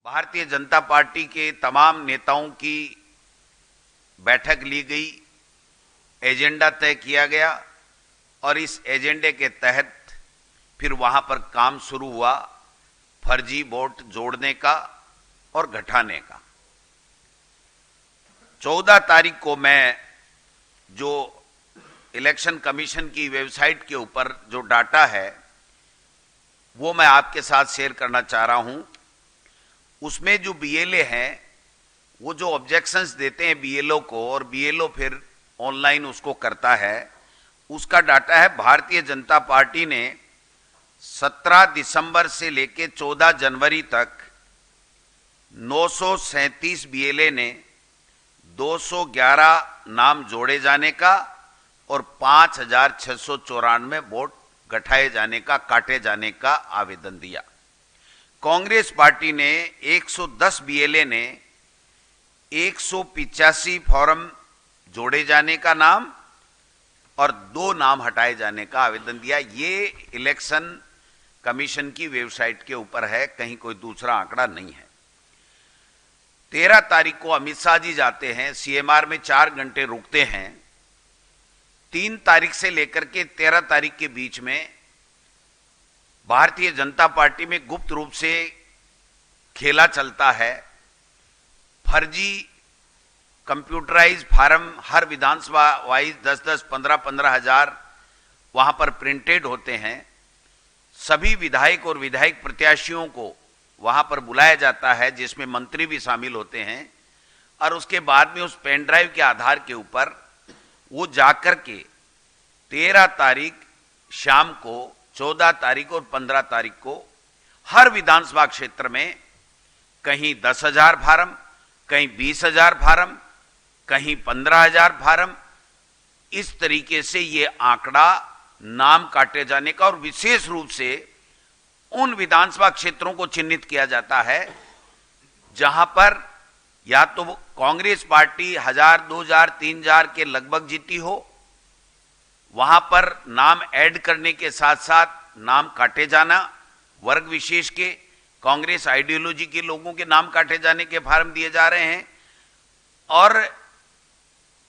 Bharatiya Janata party के तमाम नेताओं की बैठक ली गई, एजेंडा तय किया गया और इस एजेंडे के तहत फिर वहां पर काम शुरू हुआ फर्जी वोट जोड़ने का और घटाने का। 14 तारीख को मैं जो इलेक्शन कमीशन की वेबसाइट के ऊपर जो डाटा है वो मैं आपके साथ शेयर करना चाह रहा हूं। उसमें जो बीएलए हैं वो जो ऑब्जेक्शंस देते हैं बीएलओ को और बीएलओ फिर ऑनलाइन उसको करता है, उसका डाटा है। भारतीय जनता पार्टी ने 17 दिसंबर से लेकर 14 जनवरी तक 937 बीएलए ने 211 नाम जोड़े जाने का और 5,694 वोट गठाए जाने का, काटे जाने का आवेदन दिया। कांग्रेस पार्टी ने 110 बीएलए ने 185 फॉर्म जोड़े जाने का नाम और 2 नाम हटाए जाने का आवेदन दिया। ये इलेक्शन कमीशन की वेबसाइट के ऊपर है, कहीं कोई दूसरा आंकड़ा नहीं है। 13 तारीख को अमित शाह जी जाते हैं, सीएमआर में 4 घंटे रुकते हैं। 3 तारीख से लेकर के 13 तारीख के बीच में भारतीय जनता पार्टी में गुप्त रूप से खेला चलता है। फर्जी कंप्यूटराइज फार्म हर विधानसभा वाइज 10-10, 15-15 हजार वहां पर प्रिंटेड होते हैं। सभी विधायक और विधायक प्रत्याशियों को वहां पर बुलाया जाता है, जिसमें मंत्री भी शामिल होते हैं, और उसके बाद में उस पेन ड्राइव के आधार के ऊपर वो जाकर के 13 तारीख शाम को, 14 तारीख और 15 तारीख को हर विधानसभा क्षेत्र में कहीं 10,000 फार्म, कहीं 20,000 फार्म, कहीं 15,000 फार्म, इस तरीके से ये आंकड़ा नाम काटे जाने का, और विशेष रूप से उन विधानसभा क्षेत्रों को चिन्हित किया जाता है जहां पर या तो कांग्रेस पार्टी 1,000, 2,000, 3,000 के लगभग जीती हो, वहां पर नाम ऐड करने के साथ साथ नाम काटे जाना, वर्ग विशेष के कांग्रेस आइडियोलॉजी के लोगों के नाम काटे जाने के फार्म दिए जा रहे हैं। और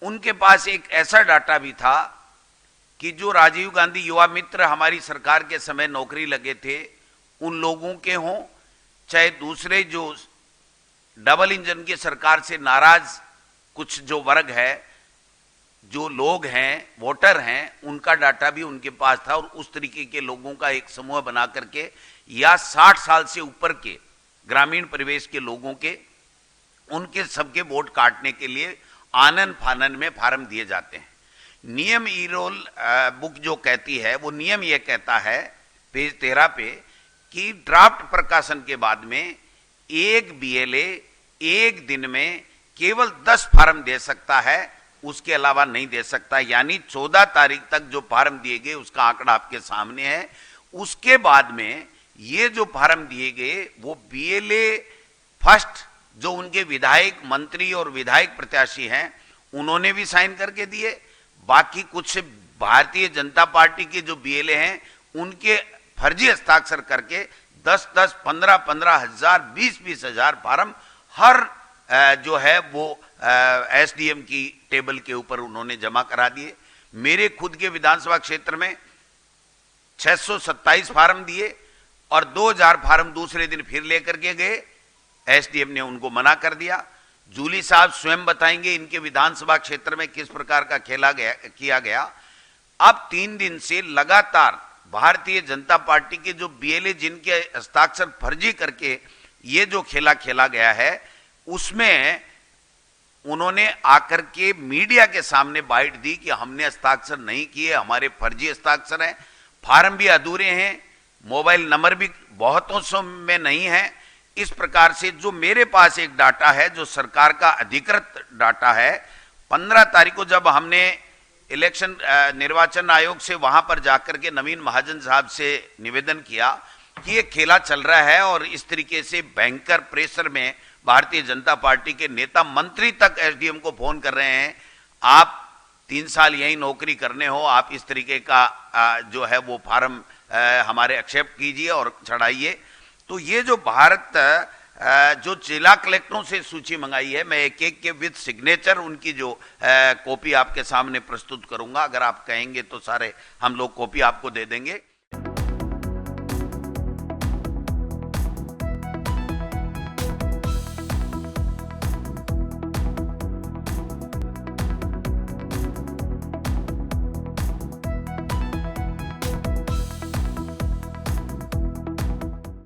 उनके पास एक ऐसा डाटा भी था कि जो राजीव गांधी युवा मित्र हमारी सरकार के समय नौकरी लगे थे, उन लोगों के हों चाहे दूसरे जो डबल इंजन की सरकार से नाराज कुछ जो वर्ग है, जो लोग हैं, वोटर हैं, उनका डाटा भी उनके पास था। और उस तरीके के लोगों का एक समूह बना करके या 60 साल से ऊपर के ग्रामीण परिवेश के लोगों के, उनके सबके वोट काटने के लिए आनन फानन में फार्म दिए जाते हैं। नियम ई रोल बुक जो कहती है, वो नियम ये कहता है पेज 13 पे कि ड्राफ्ट प्रकाशन के बाद में एक बीएलए एक दिन में केवल 10 फार्म दे सकता है, उसके अलावा नहीं दे सकता। यानी 14 तारीख तक जो फार्म दिए गए उसका आंकड़ा आपके सामने है। उसके बाद में ये जो फार्म दिए गए वो बीएलए फर्स्ट जो उनके विधायक, मंत्री और विधायक प्रत्याशी हैं, उन्होंने भी साइन करके दिए। बाकी कुछ भारतीय जनता पार्टी के जो बीएलए हैं उनके फर्जी हस्ताक्षर करके 10-10, 15-15 हजार, 20-20 हजार फार्म हर जो है वो एसडीएम की टेबल के ऊपर उन्होंने जमा करा दिए। मेरे खुद के विधानसभा क्षेत्र में 627 फार्म दिए और 2,000 फार्म दूसरे दिन फिर लेकर के गए, एसडीएम ने उनको मना कर दिया। जूली साहब स्वयं बताएंगे इनके विधानसभा क्षेत्र में किस प्रकार का किया गया। अब 3 दिन से लगातार भारतीय जनता पार्टी के जो बीएलए जिनके हस्ताक्षर फर्जी करके ये जो खेला गया है, उसमें उन्होंने आकर के मीडिया के सामने बाइट दी कि हमने हस्ताक्षर नहीं किए, हमारे फर्जी हस्ताक्षर हैं, फार्म भी अधूरे हैं, मोबाइल नंबर भी बहुतों सौ में नहीं है। इस प्रकार से जो मेरे पास एक डाटा है, जो सरकार का अधिकृत डाटा है, 15 तारीख को जब हमने इलेक्शन निर्वाचन आयोग से वहां पर जाकर के नवीन महाजन साहब से निवेदन किया कि ये खेला चल रहा है और इस तरीके से भयंकर प्रेशर में भारतीय जनता पार्टी के नेता, मंत्री तक एसडीएम को फोन कर रहे हैं, आप 3 साल यही नौकरी करने हो, आप इस तरीके का जो है वो फार्म हमारे एक्सेप्ट कीजिए और चढ़ाइए। तो ये जो भारत जो जिला कलेक्टरों से सूची मंगाई है, मैं एक एक के विद सिग्नेचर उनकी जो कॉपी आपके सामने प्रस्तुत करूंगा। अगर आप कहेंगे तो सारे हम लोग कॉपी आपको दे देंगे।